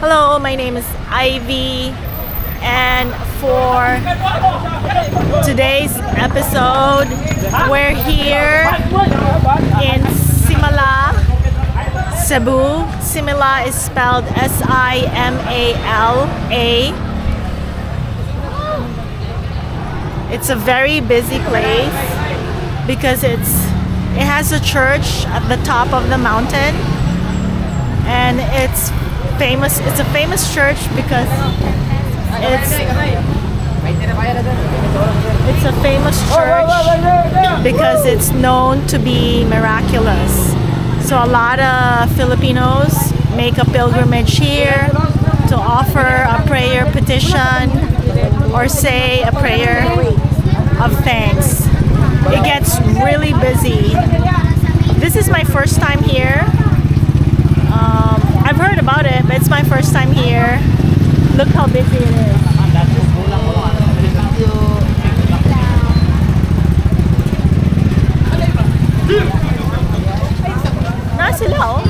Hello, my name is Ivy, and for today's episode, we're here in Simala, Cebu. Simala is spelled Simala. It's a very busy place because it has a church at the top of the mountain, and it's famous. It's a famous church because it's a famous church because it's known to be miraculous. So a lot of Filipinos make a pilgrimage here to offer a prayer petition or say a prayer of thanks. It gets really busy. This is my first time here. I've heard about it, but it's my first time here. Look how busy it is. Na sila, oh.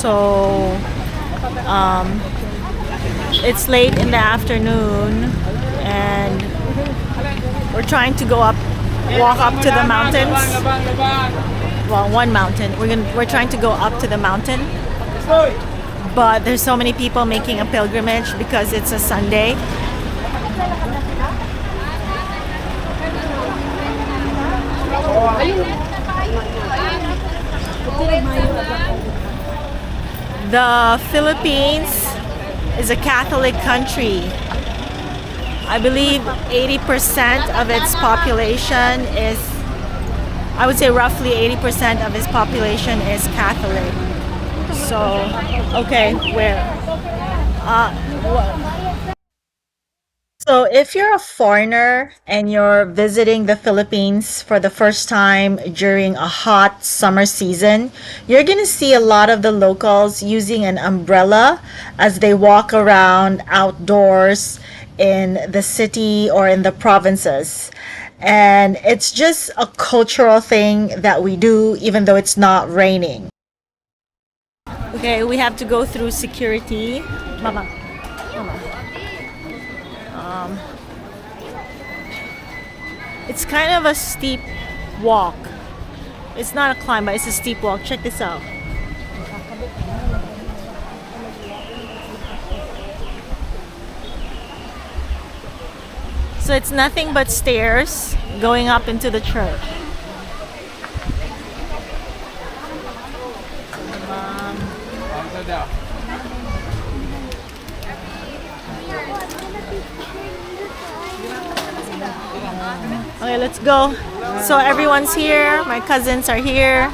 So, it's late in the afternoon, and we're trying to walk up to the mountains. Well, one mountain. We're trying to go up to the mountain, but there's so many people making a pilgrimage because it's a Sunday. The Philippines is a Catholic country. I believe 80% of its population is, I would say roughly 80% of its population is Catholic. So, okay, where? So if you're a foreigner and you're visiting the Philippines for the first time during a hot summer season, you're going to see a lot of the locals using an umbrella as they walk around outdoors in the city or in the provinces. And it's just a cultural thing that we do even though it's not raining. Okay, we have to go through security. Mama. It's kind of a steep walk. It's not a climb, but it's a steep walk. Check this out. So it's nothing but stairs going up into the church. Okay, let's go. So everyone's here. My cousins are here.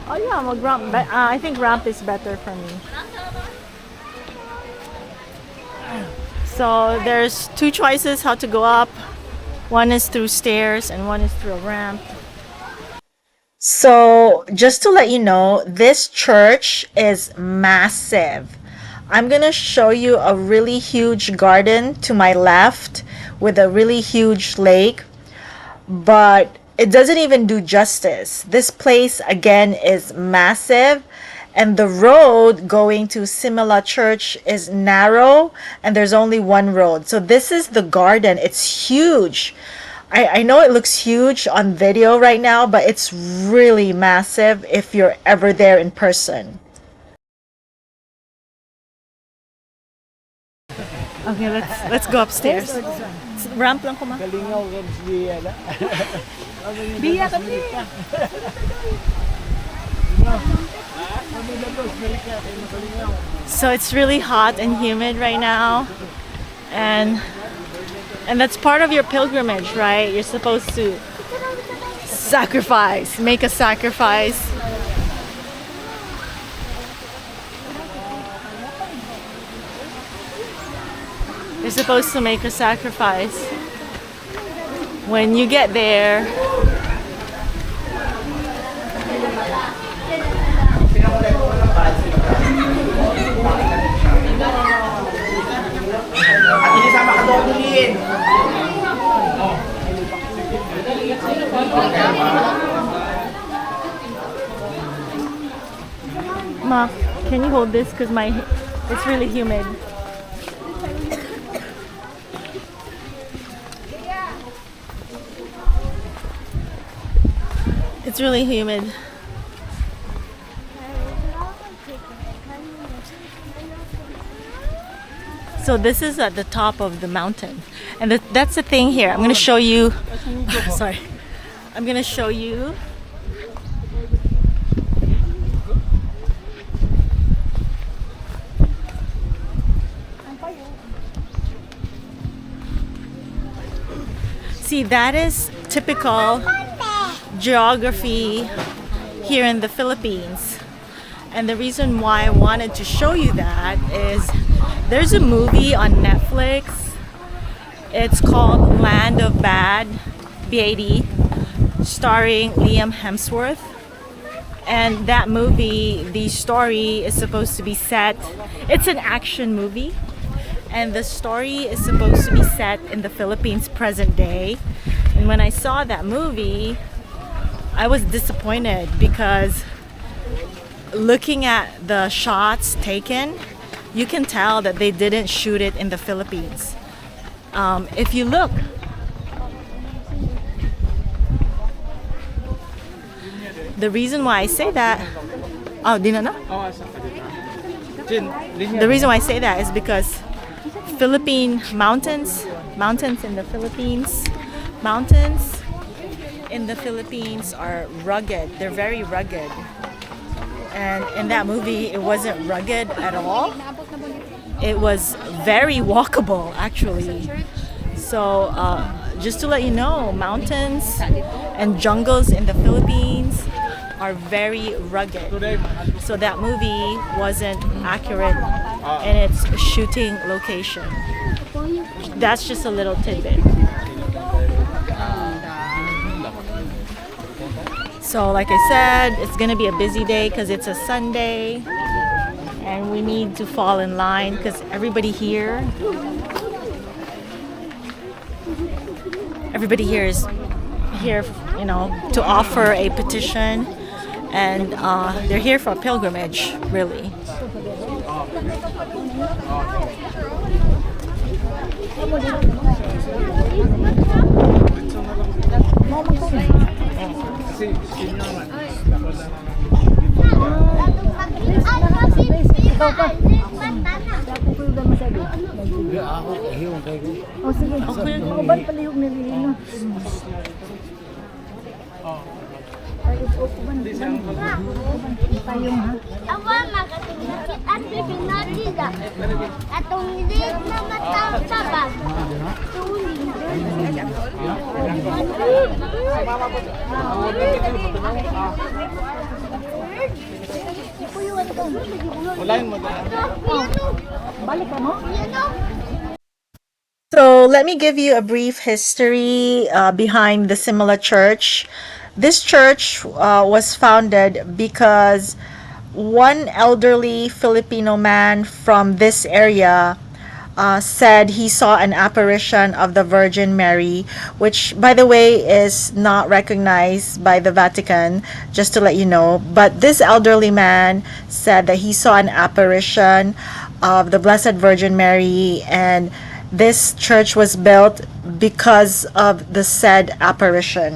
Oh yeah, ramp. I think ramp is better for me. So there's two choices how to go up. One is through stairs and one is through a ramp. So just to let you know, this church is massive. I'm gonna show you a really huge garden to my left with a really huge lake, but it doesn't even do justice. This place again is massive, and the road going to Simala Church is narrow, and there's only one road. So this is the garden. It's huge. I know it looks huge on video right now, but it's really massive if you're ever there in person. Okay, let's go upstairs. Ramp lang ko ma. Galingaw kan siya na. Biya kami. So it's really hot and humid right now, and that's part of your pilgrimage, right? You're supposed to sacrifice, make a sacrifice. You're supposed to make a sacrifice. When you get there, Ma, can you hold this? Because it's really humid. It's really humid. So this is at the top of the mountain, and that's the thing here. I'm going to show you. Sorry, I'm going to show you. See, that is typical geography here in the Philippines. And the reason why I wanted to show you that is there's a movie on Netflix. It's called Land of Bad, BAD, starring Liam Hemsworth. And that movie, the story is supposed to be set, it's an action movie. And the story is supposed to be set in the Philippines present day. And when I saw that movie, I was disappointed because looking at the shots taken, you can tell that they didn't shoot it in the Philippines. If you look, the reason why I say that, the reason why I say that is because Philippine mountains in the Philippines are rugged. They're very rugged. And in that movie, it wasn't rugged at all. It was very walkable, actually. So just to let you know, mountains and jungles in the Philippines are very rugged. So that movie wasn't accurate in its shooting location. That's just a little tidbit. So like I said, it's gonna be a busy day because it's a Sunday and we need to fall in line because everybody here is here, you know, to offer a petition, and they're here for a pilgrimage, really. So let me give you a brief history behind the Simala Church. This church was founded because one elderly Filipino man from this area said he saw an apparition of the Virgin Mary, which, by the way, is not recognized by the Vatican, just to let you know. But this elderly man said that he saw an apparition of the Blessed Virgin Mary, and this church was built because of the said apparition.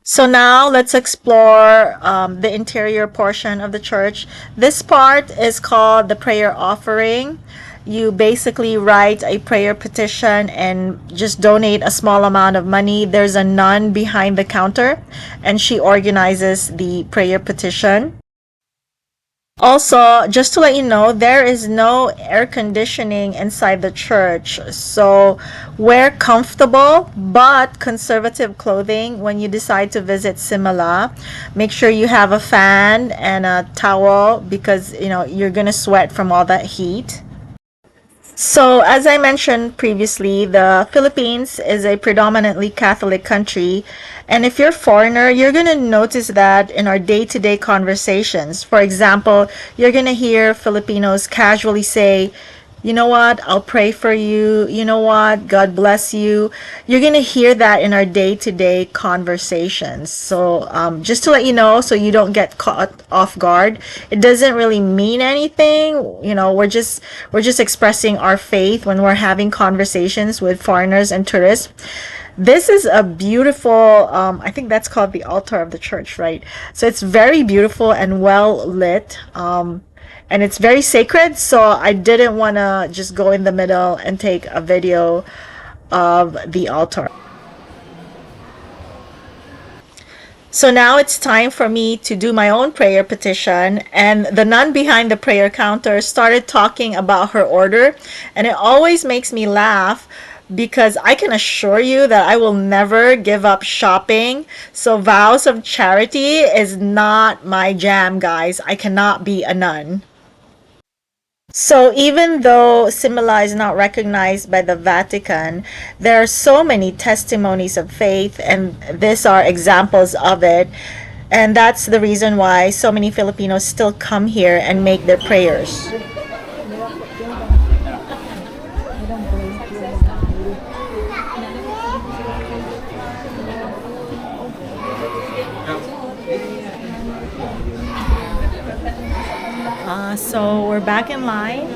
So now let's explore the interior portion of the church. This part is called the prayer offering. You basically write a prayer petition and just donate a small amount of money. There's a nun behind the counter and she organizes the prayer petition. Also, just to let you know, there is no air conditioning inside the church. So wear comfortable but conservative clothing when you decide to visit Simala. Make sure you have a fan and a towel because you're gonna sweat from all that heat. So, as I mentioned previously, the Philippines is a predominantly Catholic country. And if you're a foreigner, you're going to notice that in our day to day conversations. For example, you're going to hear Filipinos casually say, you know what, I'll pray for you. You know what, God bless you. You're going to hear that in our day to day conversations. So, just to let you know, so you don't get caught off guard, it doesn't really mean anything. We're just expressing our faith when we're having conversations with foreigners and tourists. This is a beautiful, I think that's called the altar of the church, right? So it's very beautiful and well lit. And it's very sacred, so I didn't want to just go in the middle and take a video of the altar. So now it's time for me to do my own prayer petition, and the nun behind the prayer counter started talking about her order, and it always makes me laugh because I can assure you that I will never give up shopping. So vows of charity is not my jam, guys. I cannot be a nun. So even though Simala is not recognized by the Vatican, there are so many testimonies of faith, and these are examples of it. And that's the reason why so many Filipinos still come here and make their prayers. So we're back in line,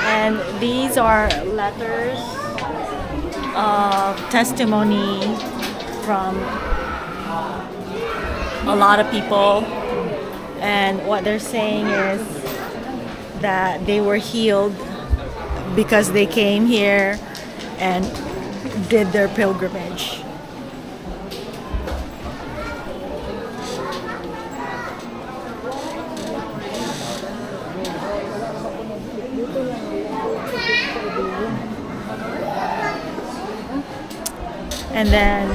and these are letters of testimony from a lot of people, and what they're saying is that they were healed because they came here and did their pilgrimage. And then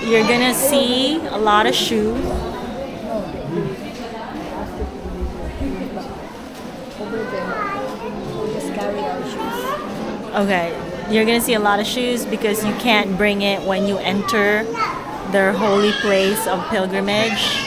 you're gonna see a lot of shoes. Okay, you're gonna see a lot of shoes because you can't bring it when you enter their holy place of pilgrimage.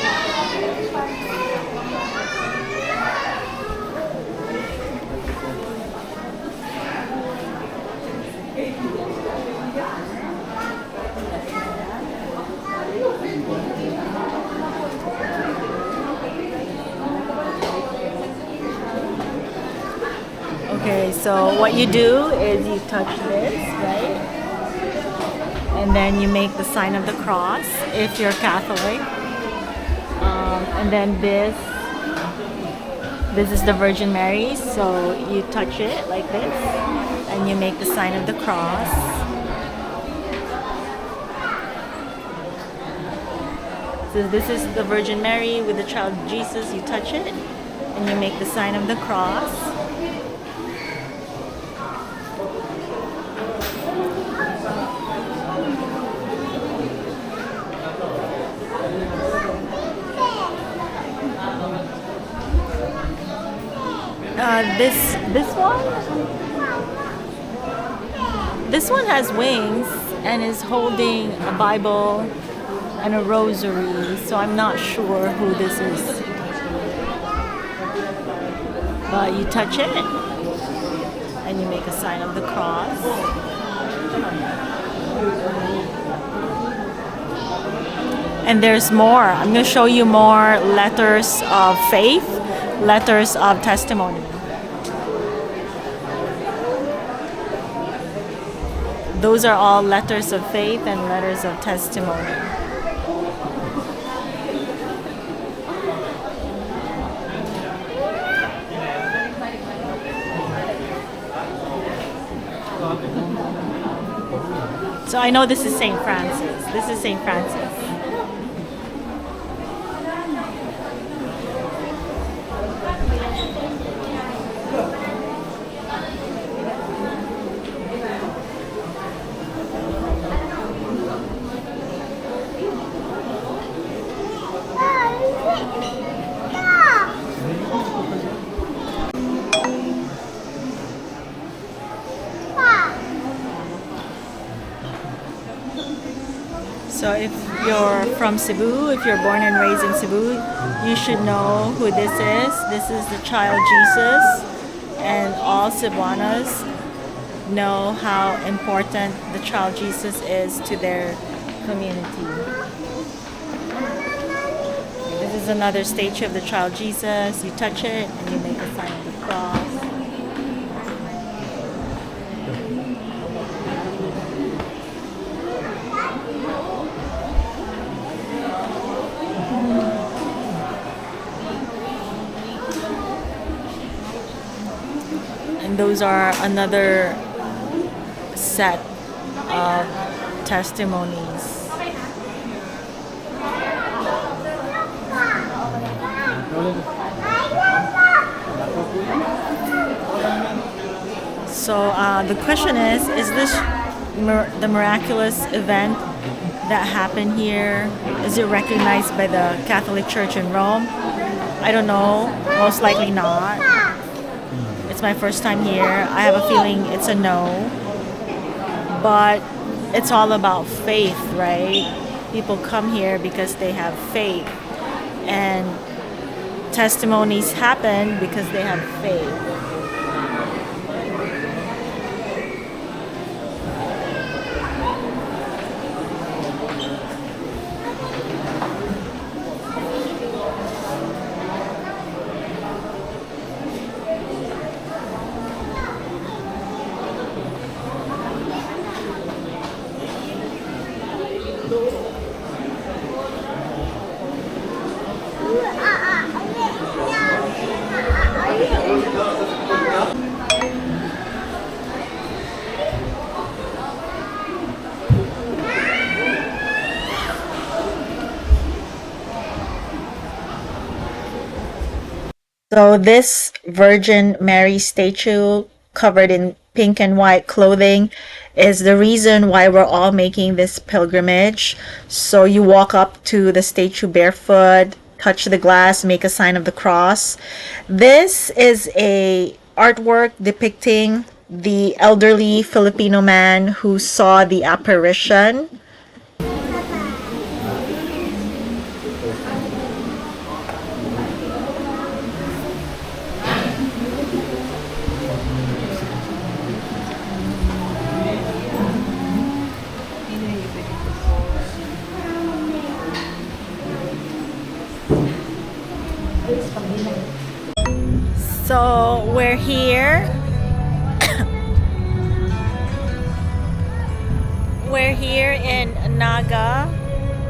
Okay, so what you do is you touch this, right? And then you make the sign of the cross if you're Catholic. And then this is the Virgin Mary, so you touch it like this and you make the sign of the cross. So this is the Virgin Mary with the child Jesus. You touch it and you make the sign of the cross. This one has wings and is holding a Bible and a rosary, so I'm not sure who this is. But you touch it and you make a sign of the cross. And there's more. I'm going to show you more letters of faith, letters of testimony. Those are all letters of faith and letters of testimony. So I know this is St. Francis. This is St. Francis. So if you're from Cebu, if you're born and raised in Cebu, you should know who this is. This is the child Jesus, and all Cebuanos know how important the child Jesus is to their community. This is another statue of the child Jesus. You touch it and you make a sign of the cross. And those are another set of testimonies. So the question is this the miraculous event that happened here? Is it recognized by the Catholic Church in Rome? I don't know. Most likely not. It's my first time here. I have a feeling it's a no. But it's all about faith, right? People come here because they have faith. And testimonies happen because they have faith. So this Virgin Mary statue covered in pink and white clothing is the reason why we're all making this pilgrimage. So you walk up to the statue barefoot, touch the glass, make a sign of the cross. This is a artwork depicting the elderly Filipino man who saw the apparition. So we're here. We're here in Naga,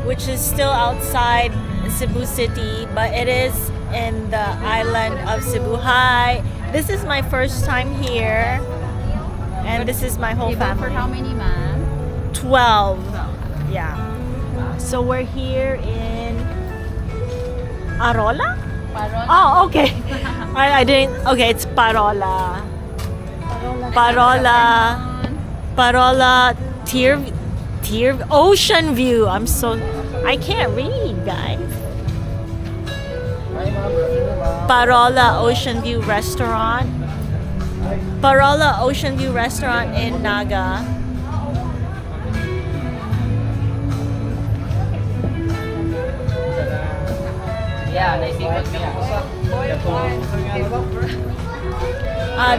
which is still outside Cebu City, but it is in the island of Cebu. Hi, this is my first time here, and this is my whole family. For how many, ma'am? 12. Yeah. So we're here in Arola? Parola. Oh, okay. I didn't. Okay, it's Parola. Parola. Tier Ocean View. I can't read, guys. Parola Ocean View Restaurant. Parola Ocean View Restaurant in Naga. Yeah, they seafood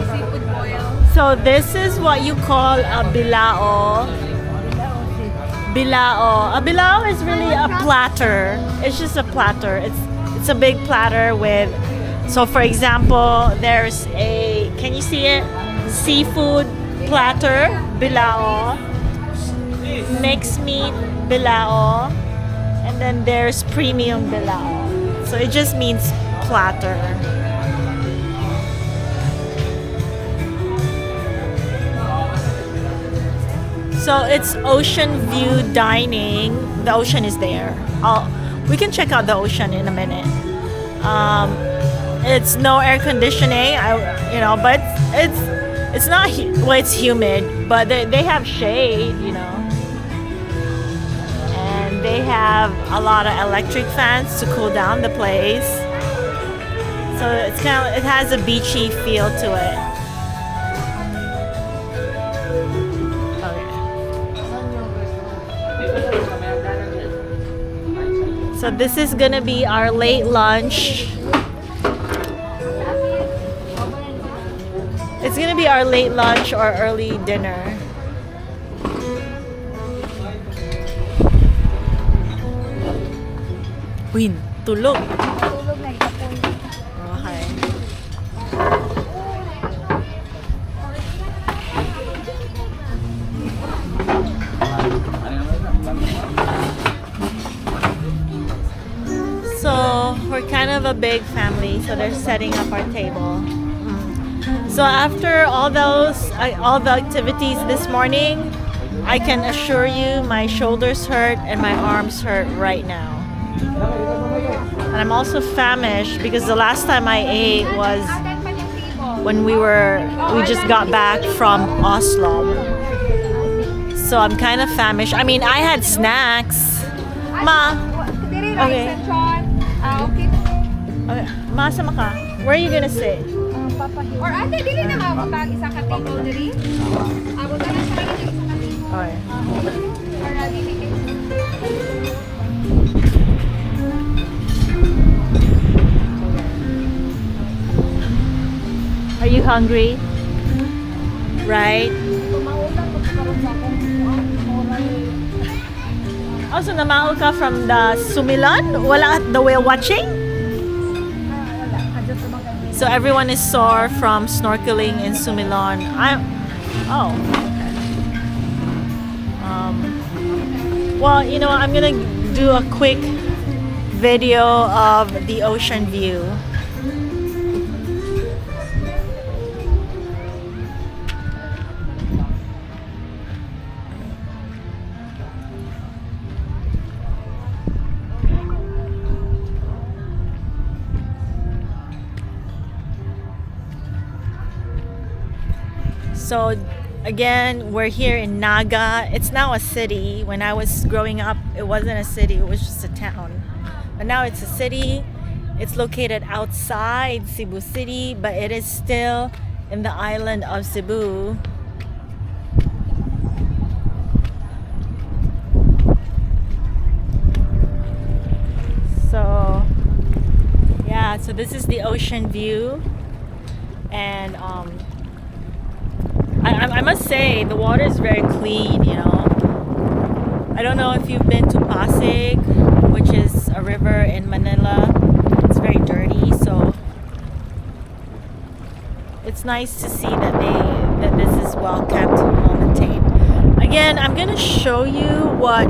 seafood boil. So this is what you call a bilao. Bilao. A bilao is really a platter. It's just a platter. It's a big platter with. So for example, there's a. Can you see it? Seafood platter, bilao. Mixed meat, bilao. And then there's premium bilao. So it just means platter. So it's ocean view dining. The ocean is there. We can check out the ocean in a minute. It's no air conditioning, but it's not. Well, it's humid, but they have shade, and they have a lot of electric fans to cool down the place. So it has a beachy feel to it. So this is gonna be our late lunch. It's gonna be our late lunch or early dinner. Uy, tulog. Okay. So we're kind of a big family, so they're setting up our table. So after all the activities this morning, I can assure you my shoulders hurt and my arms hurt right now. And I'm also famished because the last time I ate was when we just got back from Oslo. So I'm kind of famished. I mean, I had snacks. Ma. Okay. Okay. Ma, sama ka? Where are you gonna sit? Or ate, dili na mabag isa ka table diri. Abo ka na sa kanya isa ka table. Okay. Para dili kay. Are you hungry? Right? Also, namaol ka from the Sumilan? Wala the whale watching? So everyone is sore from snorkeling in Sumilon. Okay. Well, I'm gonna do a quick video of the ocean view. So again, we're here in Naga. It's now a city. When I was growing up, it wasn't a city, it was just a town. But now it's a city. It's located outside Cebu City, but it is still in the island of Cebu. So yeah, so this is the ocean view. And I must say the water is very clean, I don't know if you've been to Pasig, which is a river in Manila. It's very dirty, so it's nice to see that this is well kept, well maintained. Again, I'm gonna show you what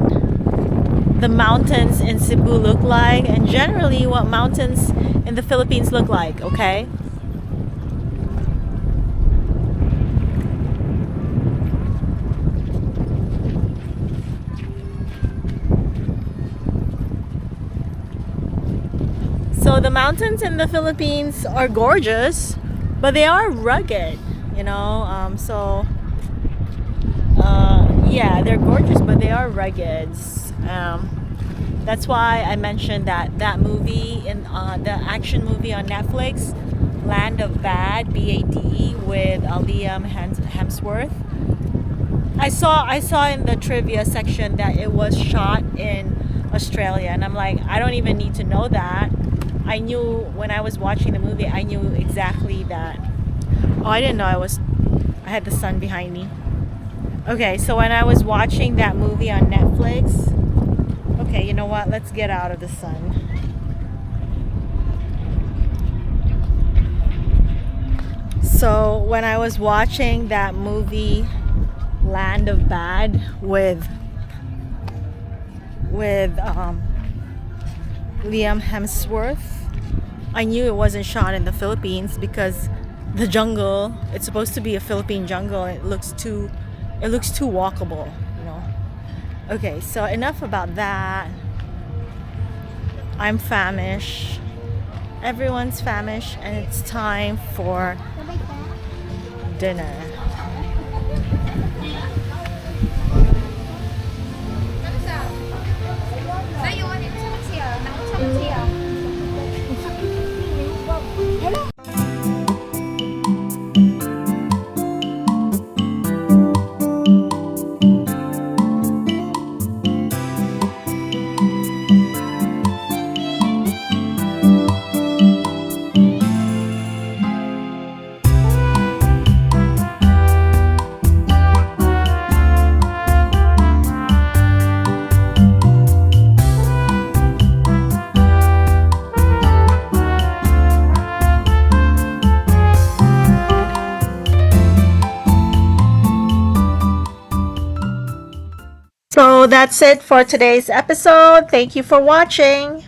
the mountains in Cebu look like, and generally what mountains in the Philippines look like, okay? So the mountains in the Philippines are gorgeous, but they are rugged, yeah, they're gorgeous, but they are rugged. That's why I mentioned that movie in the action movie on Netflix, Land of Bad, BAD, with Liam Hemsworth. I saw in the trivia section that it was shot in Australia, and I'm like, I don't even need to know that. I knew when I was watching the movie, I knew exactly that. Oh, I didn't know I had the sun behind me. Okay, so when I was watching that movie on Netflix, okay, you know what? Let's get out of the sun. So when I was watching that movie, Land of Bad, with Liam Hemsworth, I knew it wasn't shot in the Philippines because the jungle, it's supposed to be a Philippine jungle, and it looks too walkable. Okay, so enough about that. I'm famished. Everyone's famished, and it's time for dinner. So that's it for today's episode. Thank you for watching.